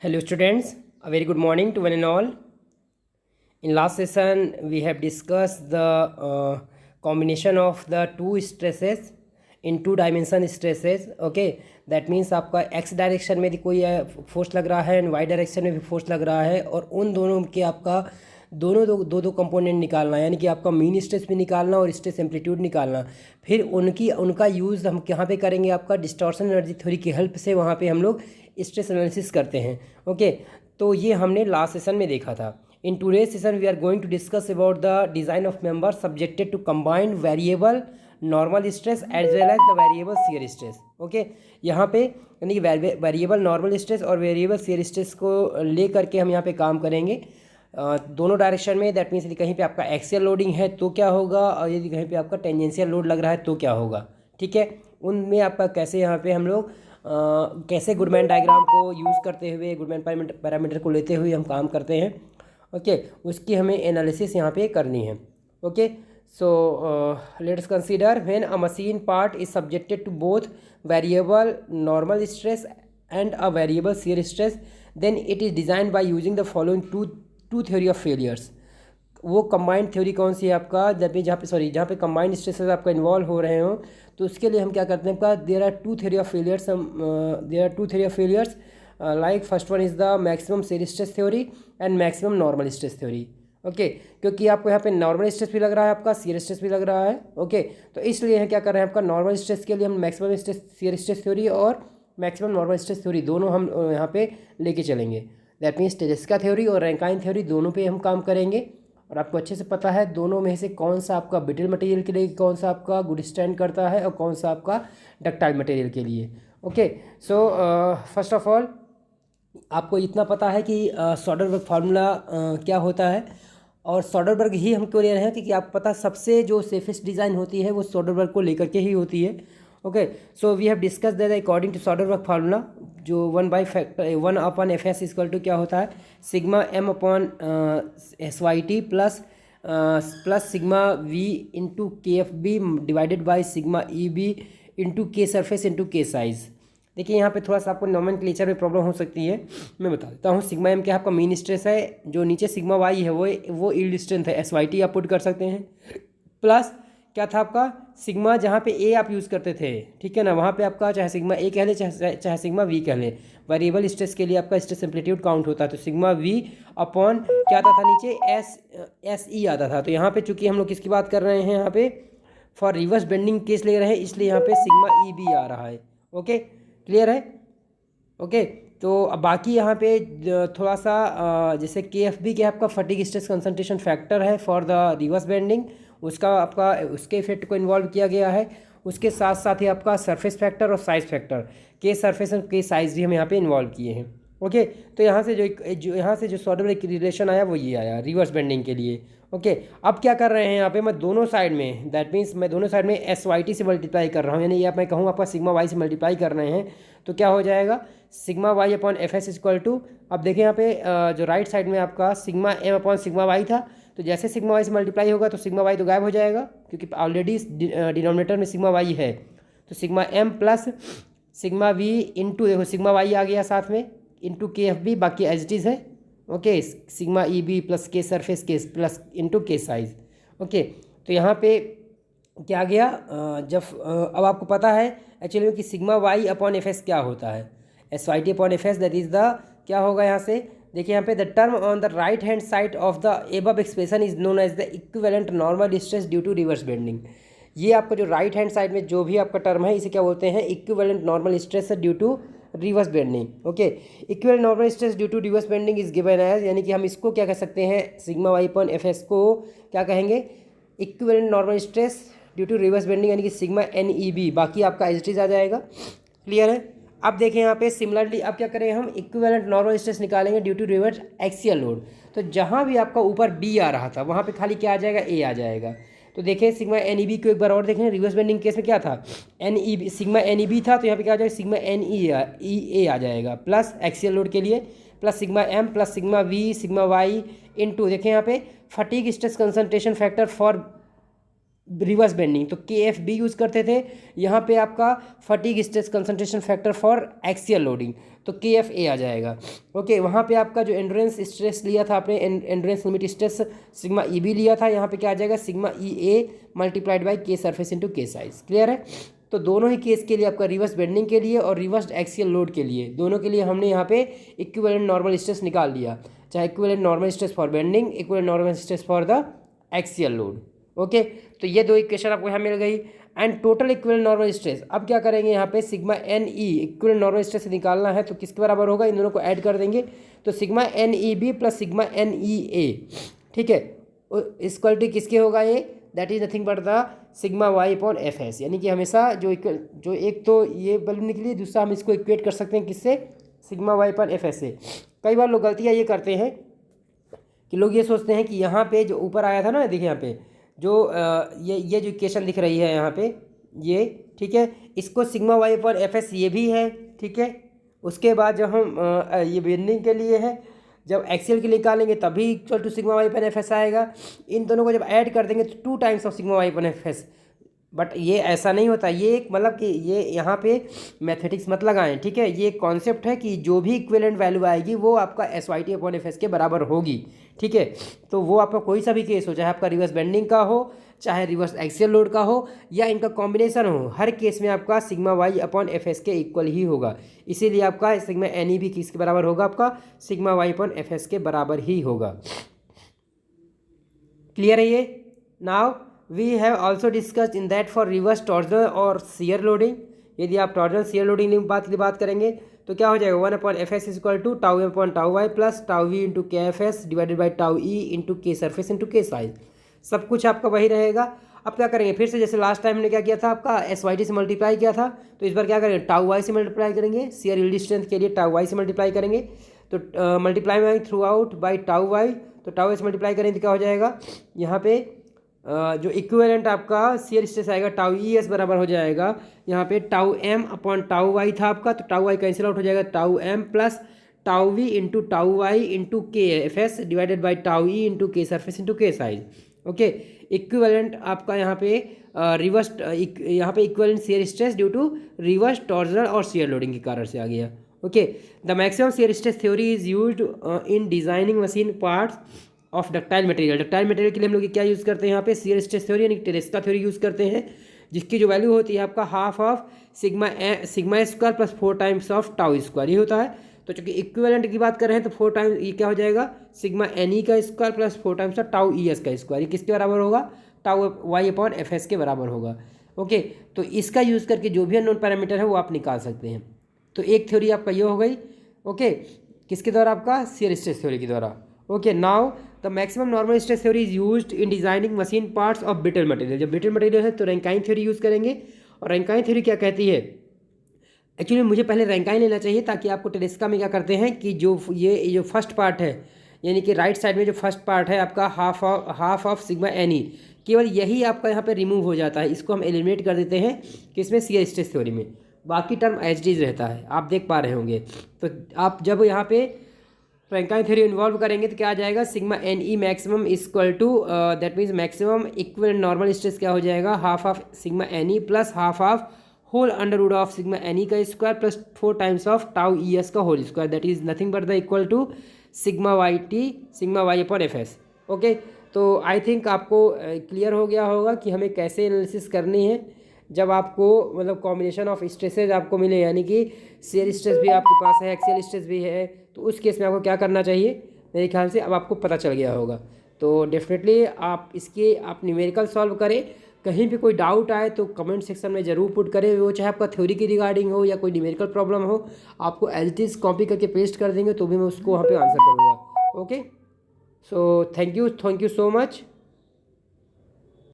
Hello students, a very good morning to one and all. In last session we have discussed the combination of the two stresses in two dimension stresses. Okay, that means आपका x direction में भी कोई force लग रहा है and y direction में भी force लग रहा है और उन दोनों के आपका दोनों दो कंपोनेंट निकालना, यानी कि आपका मीन स्ट्रेस भी निकालना और स्ट्रेस एम्पलीट्यूड निकालना। फिर उनका यूज़ हम कहाँ पे करेंगे, आपका डिस्टॉर्शन एनर्जी थ्योरी की हेल्प से वहाँ पे हम लोग स्ट्रेस एनालिसिस करते हैं। ओके, तो ये हमने लास्ट सेशन में देखा था। In today's session we are going to discuss about the design of member subjected to combined variable normal stress as well as the variable shear stress. Okay, यहाँ पे यानी कि वेरिएबल नॉर्मल स्ट्रेस और variable shear stress को ले करके हम यहाँ पे काम करेंगे दोनों डायरेक्शन में। दैट मीन्स यदि कहीं पे आपका एक्सियल लोडिंग है तो क्या होगा, और यदि कहीं पे आपका टेंजेंशियल लोड लग रहा है तो क्या होगा। ठीक है, उनमें आपका कैसे यहाँ पे हम लोग कैसे गुडमैन डायग्राम को यूज़ करते हुए, गुडमैन पैरामीटर को लेते हुए हम काम करते हैं। ओके, उसकी हमें एनालिसिस यहाँ पे करनी है। Okay, so let's consider when a machine part is subjected to both variable normal stress and a variable shear stress, then it is designed by using the following two theory of failures. वो combined theory कौन सी है आपका, जहाँ पे combined stresses आपका involve हो रहे हों, तो उसके लिए हम क्या करते हैं आपका there are two theory of failures like first one is the maximum shear stress theory and maximum normal stress theory. Okay, क्योंकि आपको यहाँ पे नॉर्मल स्ट्रेस भी लग रहा है, आपका शियर स्ट्रेस भी लग रहा है। ओके, तो इसलिए हम क्या कर रहे हैं, आपका नॉर्मल स्ट्रेस के लिए हम maximum stress shear stress theory और मैक्सिमम नॉर्मल स्ट्रेस थ्योरी दोनों हम यहाँ पे लेके चलेंगे। दैट मीन्स टेरेस्का थ्योरी और रैंकाइन थ्योरी दोनों पे हम काम करेंगे। और आपको अच्छे से पता है दोनों में से कौन सा आपका ब्रिटल मटेरियल के लिए कौन सा आपका गुड स्टैंड करता है और कौन सा आपका डक्टाइल मटेरियल के लिए। Okay, so first of all आपको इतना पता है कि सोडरबर्ग फार्मूला क्या होता है, और सोडरबर्ग ही हम क्यों ले रहे हैं, क्योंकि आपको पता सबसे जो सेफेस्ट डिज़ाइन होती है वो सोडरबर्ग को लेकर के ही होती है। Okay, so we have discuss that according to Soderberg formula जो 1/1/Fs इक्वल टू क्या होता है, sigma m upon SYT plus sigma V into KFB divided by sigma EB into K surface into K size. देखिए यहाँ पे थोड़ा सा आपको नोमेनक्लेचर में प्रॉब्लम हो सकती है, मैं बता देता हूँ। सिग्मा m क्या आपका मीन स्ट्रेस है, जो नीचे सिग्मा y है वो यील्ड स्ट्रेंथ है, SYT आप पुट कर सकते हैं, प्लस क्या था आपका सिग्मा, जहाँ पे ए आप यूज़ करते थे, ठीक है ना, वहाँ पे आपका चाहे सिग्मा ए कह ले चाहे सिग्मा वी कह ले, वेरिएबल स्ट्रेस के लिए आपका स्ट्रेस एम्पलीट्यूड काउंट होता है। तो सिग्मा वी अपॉन क्या आता था नीचे एस ई आता था। तो यहाँ पे चूंकि हम लोग किसकी बात कर रहे हैं, यहाँ पे फॉर रिवर्स बेंडिंग केस ले रहे हैं, इसलिए यहाँ पे सिग्मा ई भी आ रहा है। ओके, क्लियर है। ओके, तो अब बाकी यहाँ पे थोड़ा सा जैसे के एफ बी क्या आपका फटीग स्ट्रेस कंसंट्रेशन फैक्टर है फॉर द रिवर्स बेंडिंग, उसका आपका उसके इफेक्ट को इन्वॉल्व किया गया है। उसके साथ साथ ही आपका सरफेस फैक्टर और साइज फैक्टर, के सरफेस और के साइज भी हम यहाँ पे इन्वॉल्व किए हैं। ओके, तो यहाँ से यहाँ से जो सोडरबर्ग रिलेशन आया वो ये आया रिवर्स बेंडिंग के लिए। ओके, अब क्या कर रहे हैं यहाँ पे, मैं दोनों साइड में, दैट मीन्स मैं दोनों साइड में SYT से मल्टीप्लाई कर रहा हूँ, यानी ये मैं कहूँ आपका सिग्मा वाई से मल्टीप्लाई कर रहे हैं, तो क्या हो जाएगा sigma Y upon FS equal to, अब देखिए यहाँ पे जो राइट साइड में आपका sigma m upon sigma Y था, तो जैसे सिग्मा वाई से मल्टीप्लाई होगा तो सिग्मा वाई तो गायब हो जाएगा, क्योंकि ऑलरेडी डिनोमिनेटर में सिग्मा वाई है। तो sigma m plus sigma v into, देखो सिग्मा वाई आ गया साथ में, इंटू KFB, बाकी एज इट इज़ है। ओके, सिग्मा EB प्लस के सरफेस के plus into K size. Okay, तो यहाँ पे क्या गया, जब अब आपको पता है एक्चुअली कि सिग्मा वाई अपॉन FS क्या होता है, SYT upon FS, that is the क्या होगा यहाँ से, देखिए यहाँ पे the term on the right hand side of the above expression is known as the equivalent normal stress due to reverse bending. ये आपका जो राइट हैंड साइड में जो भी आपका टर्म है इसे क्या बोलते हैं, equivalent normal stress due to reverse bending. Okay, equivalent normal stress due to reverse bending is given as, यानी कि हम इसको क्या कह सकते हैं, सिग्मा वाई अपॉन FS को क्या कहेंगे, equivalent normal stress due to reverse bending, यानी कि सिग्मा NEB, बाकी आपका एज इट इज आ जाएगा। क्लियर है। अब देखें यहाँ पे सिमिलरली अब क्या करें, हम इक्विवेलेंट नॉर्मल स्ट्रेस निकालेंगे due to reverse axial load. तो जहाँ भी आपका ऊपर B आ रहा था वहाँ पे खाली क्या आ जाएगा, A आ जाएगा। तो देखें सिग्मा NEB को एक बार और देखें, रिवर्स बेंडिंग केस में क्या था, NEB सिग्मा NEB था, तो यहाँ पे क्या आ जाएगा सिग्मा NEA आ जाएगा, प्लस एक्सियल लोड के लिए plus sigma M plus sigma V sigma Y into, देखें यहाँ पे fatigue stress concentration factor for reverse bending, तो KFB यूज़ करते थे, यहाँ पे आपका fatigue stress concentration factor for axial loading, तो के एफ ए आ जाएगा। ओके, वहाँ पे आपका जो एंड्योरेंस स्ट्रेस लिया था आपने, endurance limit stress sigma E B लिया था, यहाँ पे क्या आ जाएगा sigma E A multiplied by K surface into K size. Clear है? तो दोनों ही केस के लिए आपका रिवर्स बेंडिंग के लिए और रिवर्स एक्सियल लोड के लिए, दोनों के लिए हमने यहाँ पे इक्विवेलेंट नॉर्मल स्ट्रेस निकाल लिया, चाहे equivalent normal stress for bending, equivalent normal stress for the axial load. Okay, तो ये दो इक्वेशन आपको यहाँ मिल गई। And total equivalent normal stress अब क्या करेंगे, यहाँ पे sigma N E equivalent normal stress से निकालना है, तो किसके बराबर होगा, इन दोनों को ऐड कर देंगे, तो sigma N E B plus sigma N E A, ठीक है, इक्वलिटी किसके होगा ये, that is nothing but the sigma Y upon F S. यानी कि हमेशा जो एक तो ये वैल्यू निकली, दूसरा हम इसको इक्वेट कर सकते हैं किससे, sigma Y upon F S से। कई बार लोग गलतियाँ ये करते हैं कि लोग ये सोचते हैं कि यहाँ पे जो ऊपर आया था ना, देखिए यहाँ पे जो ये जो इक्वेशन दिख रही है यहाँ पे ये, ठीक है, इसको sigma Y upon F S ये भी है, ठीक है। उसके बाद जब हम ये बेंडिंग के लिए है, जब एक्सेल के लिए निकालेंगे तभी equal to sigma Y upon F S आएगा। इन दोनों को जब ऐड कर देंगे तो 2 times of sigma Y upon F S. But ये ऐसा नहीं होता, ये एक मतलब कि ये यहाँ पे मैथमेटिक्स मत लगाएं, ठीक है। ये एक कॉन्सेप्ट है कि जो भी इक्विवेलेंट वैल्यू आएगी वो आपका S Y T upon F S के बराबर होगी, ठीक है। तो वो आपका कोई सा भी केस हो, चाहे आपका रिवर्स बेंडिंग का हो, चाहे रिवर्स एक्सियल लोड का हो, या इनका कॉम्बिनेशन हो, हर केस में आपका sigma Y upon F S के इक्वल ही होगा। इसीलिए आपका सिग्मा एन ई भी किसके बराबर होगा, आपका sigma Y upon F S के बराबर ही होगा। क्लियर है ये? Now we have also discussed in that for reverse torsional और शियर लोडिंग, यदि आप टॉर्जनल शियर लोडिंग की बात करेंगे तो क्या हो जाएगा, 1 upon F S is equal to tau M upon tau Y plus tau V into K F S divided by tau E into K surface into K size. सब कुछ आपका वही रहेगा। अब क्या करेंगे, फिर से जैसे लास्ट टाइम हमने क्या किया था, आपका एस वाई टी से मल्टीप्लाई किया था, तो इस बार क्या करेंगे, टाउ वाई से मल्टीप्लाई करेंगे, शियर यील्ड स्ट्रेंथ के लिए टाउ वाई से मल्टीप्लाई करेंगे, तो मल्टीप्लाई में throughout by tau Y, तो टाउ वाई से मल्टीप्लाई करेंगे तो क्या हो जाएगा, यहाँ पे जो इक्विवेलेंट आपका शियर स्ट्रेस आएगा टाउ ई एस बराबर हो जाएगा यहाँ पे tau M upon tau Y था आपका, तो टाउ वाई कैंसिल आउट हो जाएगा, tau M plus tau V into tau Y into K F S divided by tau E into K surface into K size. Okay, equivalent आपका यहाँ पे reverse यहाँ पे equivalent shear stress due to reverse torsional और shear loading के कारण से आ गया। Okay, the maximum shear stress theory is used in designing machine parts of ductile material. Ductile material के लिए हम लोग क्या यूज़ करते हैं, यहाँ पे शियर स्ट्रेस थ्योरी यानी टेरेस्का थ्योरी यूज़ करते हैं, जिसकी जो वैल्यू होती है आपका half of sigma square plus 4 times of tau square, ये होता है। तो चूंकि इक्विवेलेंट की बात कर रहे हैं तो 4 टाइम्स ये क्या हो जाएगा, सिग्मा एन ई का square plus 4 times of tau E S का स्क्वायर, ये किसके बराबर होगा, tau Y upon F S के बराबर होगा। ओके, तो इसका यूज़ करके जो भी अननोन पैरामीटर है वो आप निकाल सकते हैं। तो एक थ्योरी आपका ये हो गई, ओके, किसके द्वारा, आपका शियर स्ट्रेस थ्योरी के द्वारा। Okay, now the maximum normal stress theory is used in designing machine parts of brittle material. जब ब्रिटल मटेरियल है तो रैंकाइन थ्योरी यूज़ करेंगे। और रैंकाइन थ्योरी क्या कहती है, एक्चुअली मुझे पहले रैंकाइन लेना चाहिए ताकि आपको टेरेस्का में क्या करते हैं कि जो फर्स्ट पार्ट है, यानी कि राइट साइड में जो फर्स्ट पार्ट है आपका half of sigma N E, केवल यही आपका यहाँ पे रिमूव हो जाता है, इसको हम एलिमिनेट कर देते हैं किसमें, शियर स्ट्रेस थ्योरी में। बाकी टर्म एच डीज रहता है, आप देख पा रहे होंगे। तो आप जब यहाँ पे रैंकाइन थ्योरी इन्वॉल्व करेंगे तो क्या आ जाएगा, sigma N E maximum equal to that means maximum equivalent normal stress क्या हो जाएगा, half of sigma N E plus half of whole under root of sigma N E का square plus 4 times of tau E S का whole square, that is nothing but the equal to sigma Y T sigma Y upon F S. Okay, तो I think आपको clear हो गया होगा कि हमें कैसे एनालिसिस करनी है जब आपको मतलब कॉम्बिनेशन ऑफ स्ट्रेसेज आपको मिले, यानी कि शियर स्ट्रेस भी आपके पास है, एक्सियल स्ट्रेस भी है, तो उस केस में आपको क्या करना चाहिए, मेरे ख्याल से अब आपको पता चल गया होगा। तो डेफिनेटली आप न्यूमेरिकल सॉल्व करें, कहीं भी कोई डाउट आए तो कमेंट सेक्शन में ज़रूर पुट करें, वो चाहे आपका थ्योरी की रिगार्डिंग हो या कोई न्यूमेरिकल प्रॉब्लम हो, आपको एज इट इज़ कॉपी करके पेस्ट कर देंगे तो भी मैं उसको वहाँ पे आंसर करूँगा। Okay, so thank you so much.